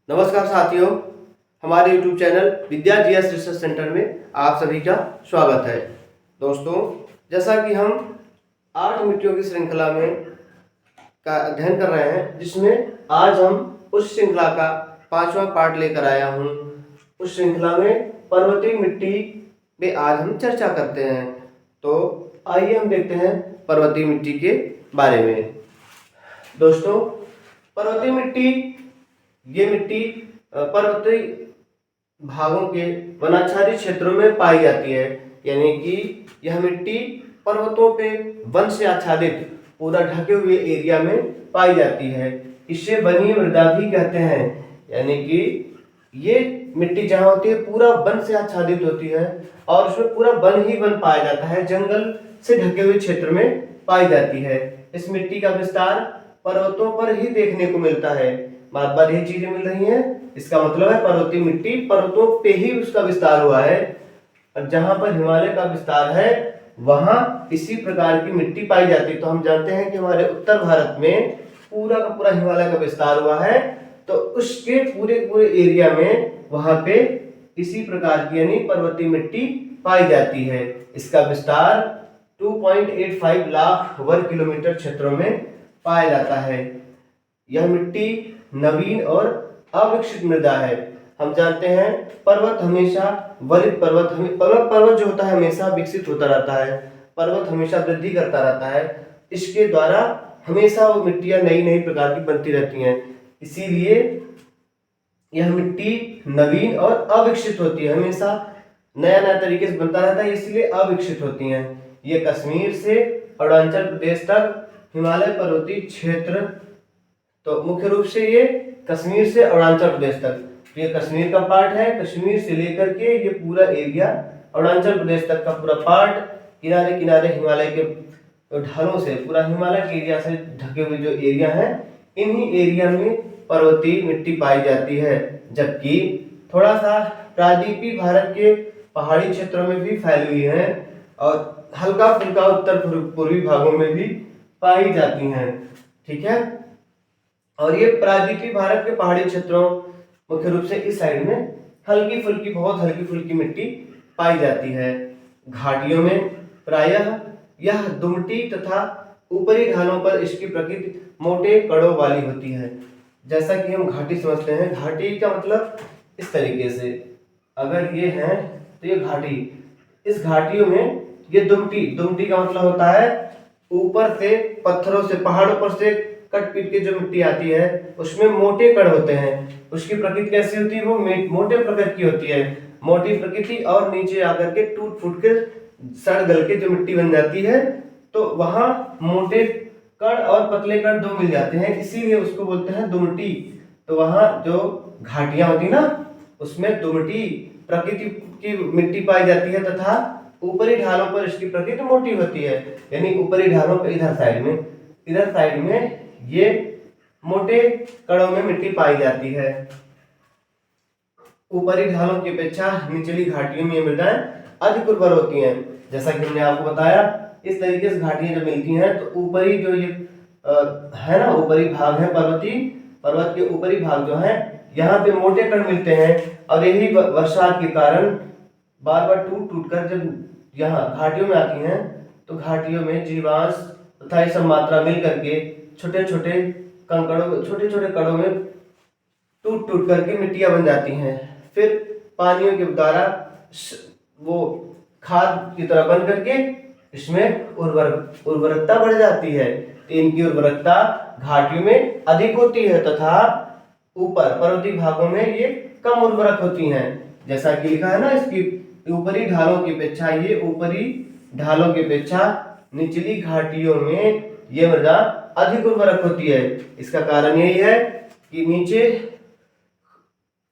नमस्कार साथियों, हमारे YouTube चैनल विद्या जीएस रिसर्च सेंटर में आप सभी का स्वागत है। दोस्तों, जैसा कि हम 8 मिट्टियों की श्रृंखला में का अध्ययन कर रहे हैं, जिसमें आज हम उस श्रृंखला का 5वां पार्ट लेकर आया हूँ। उस श्रृंखला में पर्वतीय मिट्टी पे आज हम चर्चा करते हैं। तो आइए हम देखते हैं पर्वतीय मिट्टी के बारे में। दोस्तों, पर्वतीय मिट्टी ये मिट्टी पर्वतीय भागों के वनाच्छादित क्षेत्रों में पाई जाती है, यानी कि यह मिट्टी पर्वतों पे वन से आच्छादित पूरा ढके हुए एरिया में पाई जाती है। इसे वनीय मृदा भी कहते हैं, यानी कि ये मिट्टी जहाँ होती है पूरा वन से आच्छादित होती है और उसमें पूरा वन ही वन पाया जाता है, जंगल से ढके हुए क्षेत्र में पाई जाती है। इस मिट्टी का विस्तार पर्वतों पर ही देखने को मिलता है। बार बार ये चीजें मिल रही हैं, इसका मतलब है पर्वतीय मिट्टी पर्वतों पे ही उसका विस्तार हुआ है, और जहां पर हिमालय का विस्तार है वहां इसी प्रकार की मिट्टी पाई जाती है। तो हम जानते हैं कि हमारे उत्तर भारत में पूरा का पूरा हिमालय का विस्तार हुआ है, तो उसके पूरे पूरे एरिया में वहां पे इसी प्रकार की यानी पर्वतीय मिट्टी पाई जाती है। इसका विस्तार 2.85 लाख वर्ग किलोमीटर क्षेत्रों में पाया जाता है। यह मिट्टी नवीन और अविकसित मृदा है। हम जानते हैं पर्वत हमेशा वरित पर्वत जो होता है हमेशा विकसित होता रहता है, पर्वत हमेशा वृद्धि करता रहता है। इसके द्वारा हमेशा वो मिट्टियां नई नई प्रकार की बनती रहती हैं, इसीलिए यह मिट्टी नवीन और अविकसित होती है, हमेशा नया नया तरीके से बनता रहता है, इसलिए अविकसित होती हैं। ये कश्मीर से अरुणाचल प्रदेश तक हिमालय पर्वतीय क्षेत्र, तो मुख्य रूप से ये कश्मीर से अरुणाचल प्रदेश तक, तो ये कश्मीर का पार्ट है। कश्मीर से लेकर के ये पूरा एरिया अरुणाचल प्रदेश तक का पूरा पार्ट, किनारे किनारे हिमालय के ढालों से पूरा हिमालय के एरिया से ढके हुए जो एरिया है, इन्हीं एरिया में पर्वतीय मिट्टी पाई जाती है। जबकि थोड़ा सा प्रायद्वीपीय भारत के पहाड़ी क्षेत्रों में भी फैली हुई है और हल्का फुल्का उत्तर पूर्वी भागों में भी पाई जाती हैं। ठीक है, और ये प्रायद्वीपीय भारत के पहाड़ी क्षेत्रों मुख्य रूप से इस साइड में हल्की फुल्की बहुत हल्की फुल्की मिट्टी पाई जाती है। घाटियों में प्रायः यह दुमटी तथा ऊपरी ढालों पर इसकी प्रकृति मोटे कड़ों वाली होती है। जैसा कि हम घाटी समझते हैं, घाटी का मतलब इस तरीके से, अगर ये है तो ये घाटी, इस घाटियों में ये दुमटी का मतलब होता है ऊपर से पत्थरों से पहाड़ों पर से कट पीट के जो मिट्टी आती है उसमें मोटे कण होते हैं। उसकी प्रकृति कैसी होती है, वो मोटे प्रकृति की होती है, मोटी प्रकृति, और नीचे आकर के टूट फूट के सड़ गल के जो मिट्टी बन जाती है, तो वहां मोटे कण और पतले कण दो मिल जाते हैं, इसीलिए उसको बोलते हैं दुमटी। तो वहां जो घाटियां होती ना, उसमें दुमटी प्रकृति की मिट्टी पाई जाती है तथा ऊपरी ढालों पर इसकी प्रकृति मोटी होती है। यानी ऊपरी ढालों पर इधर साइड में ये मोटे कणों में मिट्टी पाई जाती है। ऊपरी ढालों की अपेक्षा निचली घाटियों में ये मृदाएं अधिक उर्वर होती हैं। जैसा कि हमने आपको बताया, इस तरीके से घाटियां जब मिलती हैं तो ऊपरी जो ये है ना, ऊपरी भाग है पर्वत के ऊपरी भाग जो है, यहाँ पे मोटे कण मिलते हैं, और यही वर्षा के कारण बार बार टूट टूट कर जब यहाँ घाटियों में आती हैं, तो घाटियों में जीवांश तथा ये सब मात्रा मिल करके छोटे छोटे कणों में टूट टूट करके मिट्टियां बन जाती हैं। फिर पानियों के द्वारा वो खाद की तरह बन करके इसमें उर्वरकता बढ़ जाती है। तो इनकी उर्वरकता घाटियों में अधिक होती है तथा ऊपर पर्वतीय भागों में ये कम उर्वरक होती हैं। जैसा कि लिखा है ना, इसकी ऊपरी ढालों की अपेक्षा निचली घाटियों में ये मृदा अधिक उर्वरक होती है। इसका कारण यही है कि नीचे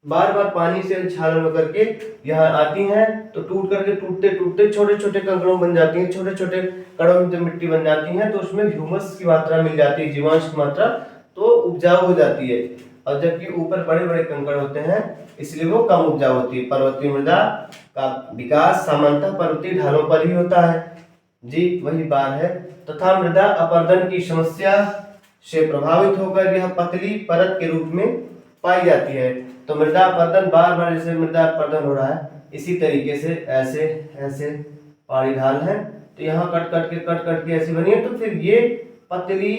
बार बार पानी से छालन होकर के यहाँ आती हैं, तो टूट करके टूटते टूटते छोटे छोटे कंकड़ों बन जाती हैं, छोटे छोटे कणों में जब मिट्टी बन जाती है तो उसमें ह्यूमस की मात्रा मिल जाती है, जीवांश की मात्रा, तो उपजाऊ हो जाती है। और जबकि ऊपर बड़े बड़े कंकड़ होते हैं इसलिए वो कम उपजाऊ होती है। पर्वतीय मृदा का विकास सामान्यतः पर्वतीय ढालों पर ही होता है। जी वही बात है। तथा मृदा अपरदन की समस्या से प्रभावित होकर यह पतली परत के रूप में पाई जाती है। तो मृदा अपरदन बार बार जैसे मृदा अपरदन हो रहा है, इसी तरीके से ऐसे ऐसे पहाड़ी ढाल है, तो यहाँ कट कट के ऐसी बनी है, तो फिर ये पतली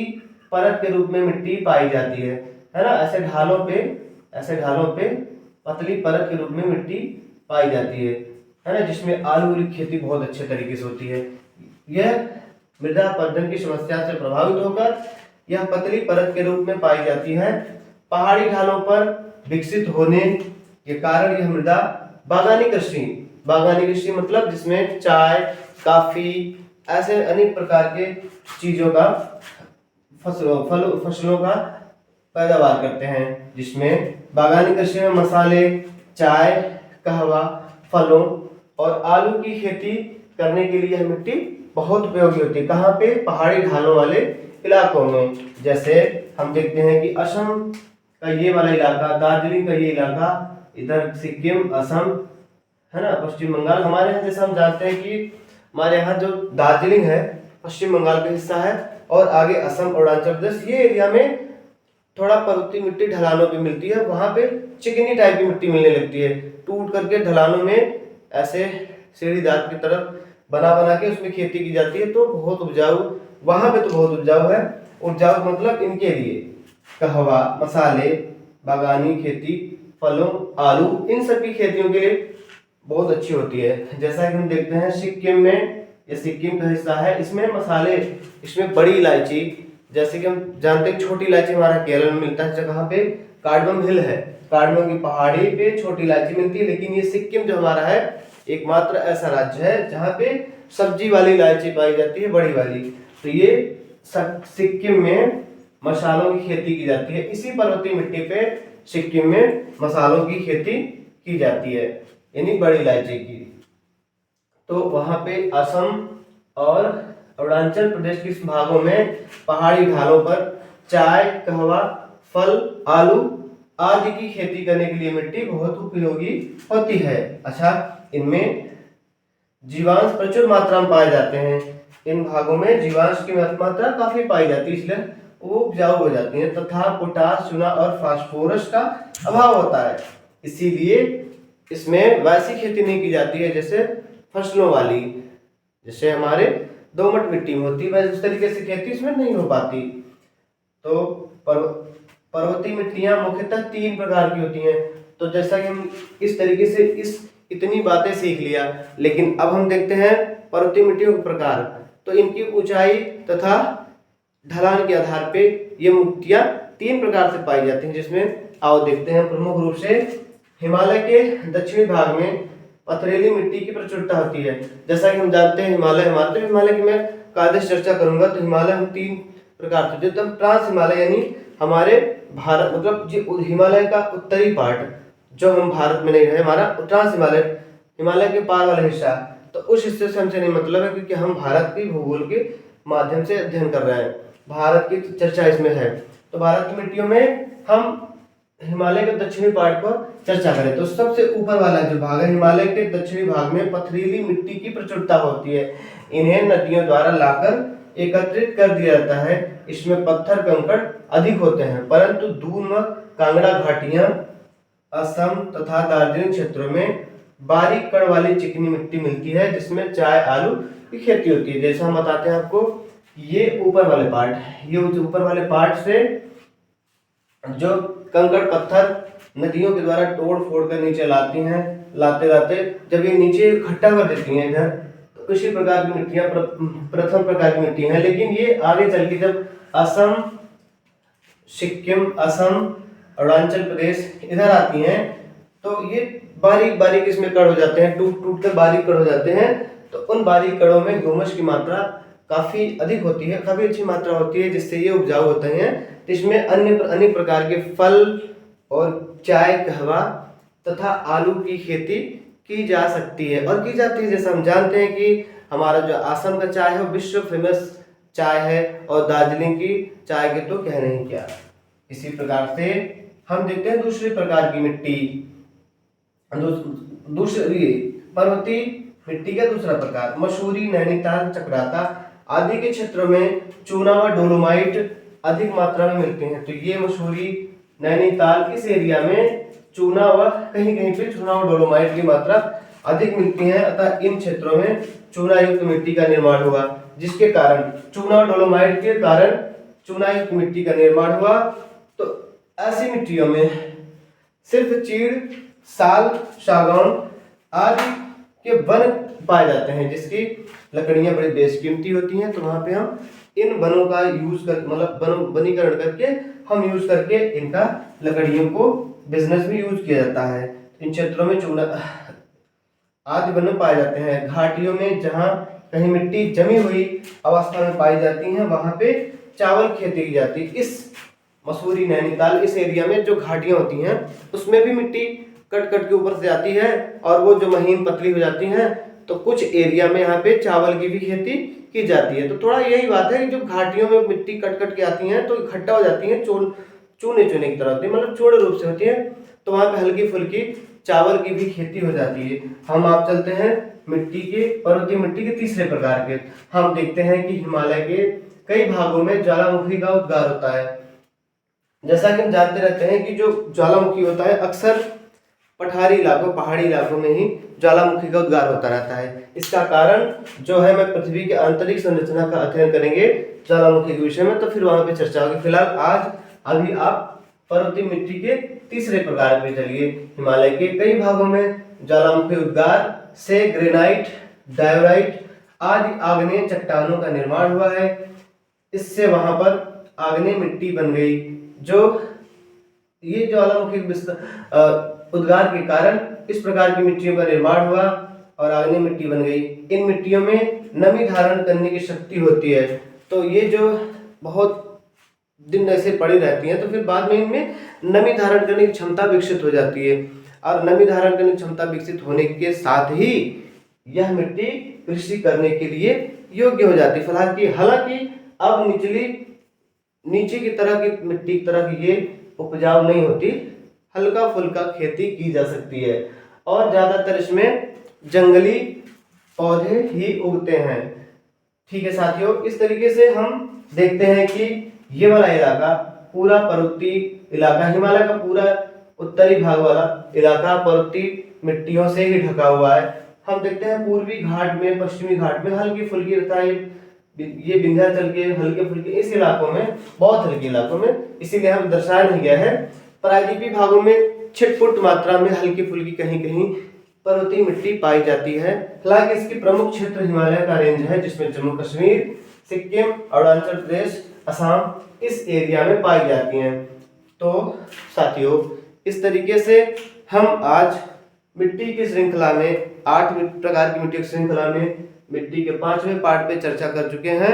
परत के रूप में मिट्टी पाई जाती है ना। ऐसे ढालों पे पतली परत के रूप में मिट्टी पाई जाती है ना, जिसमें आलू की खेती बहुत अच्छे तरीके से होती है। यह मृदा अपरदन की समस्या से प्रभावित होकर यह पतली परत के रूप में पाई जाती है। पहाड़ी ढालों पर विकसित होने के कारण यह मृदा बागानी कृषि मतलब जिसमें चाय, काफी ऐसे अनेक प्रकार के चीजों का फसलों का पैदावार करते हैं, जिसमें बागानी कृषि में मसाले, चाय, कहवा, फलों और आलू की खेती करने के लिए यह मिट्टी बहुत उपयोगी होती है। कहाँ पे? पहाड़ी ढालों वाले इलाकों में। जैसे हम देखते हैं कि असम का ये वाला इलाका, दार्जिलिंग का ये इलाका, इधर सिक्किम, असम है ना, पश्चिम बंगाल। हमारे यहाँ जैसे हम जानते हैं कि हमारे यहाँ जो दार्जिलिंग है पश्चिम बंगाल का हिस्सा है, और आगे असम, अरुणाचल प्रदेश, ये एरिया में थोड़ा पर्वतीय मिट्टी ढलानों पे मिलती है। वहां पे चिकनी टाइप की मिट्टी मिलने लगती है, टूट करके ढलानों में ऐसे सीढ़ीदार की तरफ बना के उसमें खेती की जाती है। तो बहुत उपजाऊ, वहां पे तो बहुत उपजाऊ है। उपजाऊ मतलब इनके लिए कहवा, मसाले, बागानी खेती, फलों, आलू, इन सब की खेतियों के लिए बहुत अच्छी होती है। जैसा कि हम देखते हैं सिक्किम में, ये सिक्किम का हिस्सा है, इसमें मसाले, इसमें बड़ी इलायची, जैसे कि हम जानते हैं छोटी इलायची हमारा केरल में मिलता है, जहाँ पे कार्डमम हिल है, कार्डमम की पहाड़ी पे छोटी इलायची मिलती है। लेकिन ये सिक्किम जो हमारा है एकमात्र ऐसा राज्य है जहाँ पे सब्जी वाली इलायची पाई जाती है, बड़ी वाली। तो ये सिक्किम में मसालों की खेती की जाती है। इसी पर्वतीय मिट्टी पे सिक्किम में मसालों की खेती की जाती है, यानी बड़ी इलायची की। तो वहां पे असम और अरुणाचल प्रदेश के भागों में पहाड़ी ढालों पर चाय, कहवा, फल, आलू आदि की खेती करने के लिए मिट्टी बहुत उपयोगी होती है। अच्छा, इनमें जीवांश प्रचुर मात्रा में पाए जाते हैं। इन भागों में जीवांश की मात्रा काफी पाई जाती है, इसलिए वो उपजाऊ हो जाती है, तथा पोटास, चूना और फास्फोरस का अभाव होता है। इसीलिए इसमें वैसी खेती नहीं की जाती है जैसे फसलों वाली, जैसे हमारे दोमट मिट्टी में होती है, वैसे उस तरीके से खेती इसमें नहीं हो पाती। तो पर्वतीय मिट्टियां मुख्यतः 3 प्रकार की होती हैं। तो जैसा कि हम इस तरीके से इतनी बातें सीख लिया, लेकिन अब हम देखते हैं पर्वतीय मिट्टियों के प्रकार। तो इनकी ऊंचाई तथा ढलान के आधार पे ये मिट्टियां 3 प्रकार से पाई जाती हैं, जिसमें आओ देखते हैं। प्रमुख रूप से हिमालय के दक्षिणी भाग में पथरीली मिट्टी की प्रचुरता होती है। जैसा कि हम जानते हैं हिमालय की मैं कायदे चर्चा करूंगा। तो हिमालय हम 3 प्रकार से, जो ट्रांस हिमालय यानी हमारे भारत मतलब जो हिमालय का उत्तरी पार्ट जो हम भारत में नहीं रहे, हमारा ट्रांस हिमालय के पार वाला हिस्सा, तो उस हिस्से से हमसे नहीं मतलब है, क्योंकि हम भारत की भूगोल के माध्यम से अध्ययन कर रहे हैं, भारत की चर्चा इसमें है। तो भारत की मिट्टियों में हम हिमालय के दक्षिणी पार्ट पर चर्चा करें तो सबसे ऊपर वाला जो भाग है, हिमालय के दक्षिणी भाग में पथरीली मिट्टी की प्रचुरता होती है। इन्हें नदियों द्वारा लाकर एकत्रित कर दिया जाता है। इसमें पत्थर कंकड़ अधिक होते हैं, परंतु दून व कांगड़ा घाटियां, असम तथा दार्जिलिंग क्षेत्रों में बारीक कण वाली चिकनी मिट्टी मिलती है, जिसमें चाय, आलू की खेती होती है। जैसा हम बताते हैं आपको, ये ऊपर वाले पार्ट, ये ऊपर वाले पार्ट से जो कंकड़ पत्थर नदियों के द्वारा तोड़ फोड़ कर नीचे लाते जब ये नीचे इकट्ठा कर देती हैं इधर, तो इसी प्रकार की मिट्टियां प्रथम प्रकार की मिट्टी हैं। लेकिन ये आगे चल के जब असम, सिक्किम, असम, अरुणाचल प्रदेश इधर आती हैं, तो ये बारीक बारीक इसमें कण हो जाते हैं, टूट कर बारीक कण हो जाते हैं। तो उन बारीक कणों में ह्यूमस की मात्रा काफी अधिक होती है, काफी अच्छी मात्रा होती है, जिससे ये उपजाऊ होते हैं। तो इसमें अनेक प्रकार के फल और चाय, कहवा तथा आलू की खेती की जा सकती है और की जाती है। जैसे हम जानते हैं कि हमारा जो असम का चाय है वो विश्व फेमस चाय है, और दार्जिलिंग की चाय के तो कहने ही क्या। इसी प्रकार से हम देखते हैं दूसरी प्रकार की मिट्टी, दूसरी पर्वतीय मिट्टी का दूसरा प्रकार, मसूरी, नैनीताल, चक्राता आदि के क्षेत्रों में चूना व डोलोमाइट अधिक मात्रा में मिलते हैं। तो ये मसूरी, नैनीताल इस एरिया में चूना व कहीं कहीं पे चूना और डोलोमाइट की मात्रा अधिक मिलती है, अतः इन क्षेत्रों में चूना युक्त मिट्टी का निर्माण हुआ, जिसके कारण चूना और डोलोमाइट के कारण चूना युक्त मिट्टी का निर्माण हुआ। तो ऐसी मिट्टियों में सिर्फ चीड़, साल, सागौन आदि के वन पाए जाते हैं, जिसकी लकड़ियां बड़ी बेशकीमती होती हैं। तो वहां पे हम इन वनों का यूज कर मतलब वनीकरण करके हम यूज करके इनका लकड़ियों को बिजनेस में यूज किया जाता है। इन क्षेत्रों में चूना आदि वन पाए जाते हैं। घाटियों में जहाँ कहीं मिट्टी जमी हुई अवस्था में पाई जाती है, वहां पे चावल खेती की जाती है। इस मसूरी, नैनीताल इस एरिया में जो घाटियां होती हैं उसमें भी मिट्टी कट कट के ऊपर से जाती है और वो जो महीन पतली हो जाती हैं, तो कुछ एरिया में यहाँ पे चावल की भी खेती की जाती है। तो थोड़ा यही बात है कि जो घाटियों में मिट्टी कट कट के आती हैं तो इकट्ठा हो जाती हैं, चूने चूने की तरह होती है, मतलब चूड़े रूप से होती है, तो वहाँ पे हल्की फुल्की चावल की भी खेती हो जाती है। हम आप चलते हैं मिट्टी के पर्वतीय मिट्टी के तीसरे प्रकार के। हम देखते हैं कि हिमालय के कई भागों में ज्वालामुखी का उद्गार होता है। जैसा कि हम जानते रहते हैं कि जो ज्वालामुखी होता है अक्सर पठारी इलाकों, पहाड़ी इलाकों में ही ज्वालामुखी का उद्गार होता रहता है। इसका कारण जो है, मैं पृथ्वी के आंतरिक संरचना का अध्ययन करेंगे ज्वालामुखी के विषय में, तो फिर वहां पे चर्चा होगी। फिलहाल आज अभी आप पर्वतीय मिट्टी के तीसरे प्रकार पे चलिए। हिमालय के कई भागों में ज्वालामुखी उद्गार से ग्रेनाइट, डायोराइट आदि आग्नेय चट्टानों का निर्माण हुआ है। इससे वहां पर आग्नेय मिट्टी बन गई। जो ये ज्वालामुखी उद्गार के कारण इस प्रकार की मिट्टियों का निर्माण हुआ और आग्नेय मिट्टी बन गई। इन मिट्टियों में नमी धारण करने की शक्ति होती है, तो ये जो बहुत दिन ऐसे पड़ी रहती हैं तो फिर बाद में इनमें नमी धारण करने की क्षमता विकसित हो जाती है, और नमी धारण करने की क्षमता विकसित होने के साथ ही यह मिट्टी कृषि करने के लिए योग्य हो जाती है। फिलहाल की हालांकि अब नीचे की तरह की मिट्टी की तरह की ये उपजाऊ नहीं होती, हल्का फुल्का खेती की जा सकती है और ज्यादातर इसमें जंगली पौधे ही उगते हैं। ठीक है साथियों, इस तरीके से हम देखते हैं कि ये वाला इलाका पूरा पर्वतीय इलाका, हिमालय का पूरा उत्तरी भाग वाला इलाका पर्वतीय मिट्टियों से ही ढका हुआ है। हम देखते हैं पूर्वी घाट में, पश्चिमी घाट में हल्की फुल्की रहता है, ये विंध्याचल के हल्के फुल्के इस इलाकों में, बहुत हल्के इलाकों में, इसीलिए हम दर्शाया नहीं गया है। प्रायद्वीपीय भागों में छिटपुट मात्रा में हल्की फुल्की कहीं कहीं पर्वतीय मिट्टी पाई जाती है। हालांकि इसकी प्रमुख क्षेत्र हिमालय का रेंज है, जिसमें जम्मू कश्मीर, सिक्किम, अरुणाचल प्रदेश, असम इस एरिया में पाई जाती हैं। तो साथियों, इस तरीके से हम आज मिट्टी की श्रृंखला में 8 प्रकार की मिट्टी की श्रृंखला में मिट्टी के 5वें पार्ट पे चर्चा कर चुके हैं,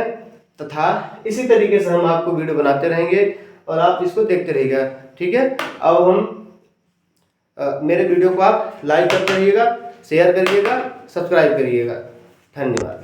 तथा इसी तरीके से हम आपको वीडियो बनाते रहेंगे और आप इसको देखते रहिएगा। ठीक है, अब हम मेरे वीडियो को आप लाइक करते रहिएगा, शेयर करिएगा, सब्सक्राइब करिएगा। धन्यवाद।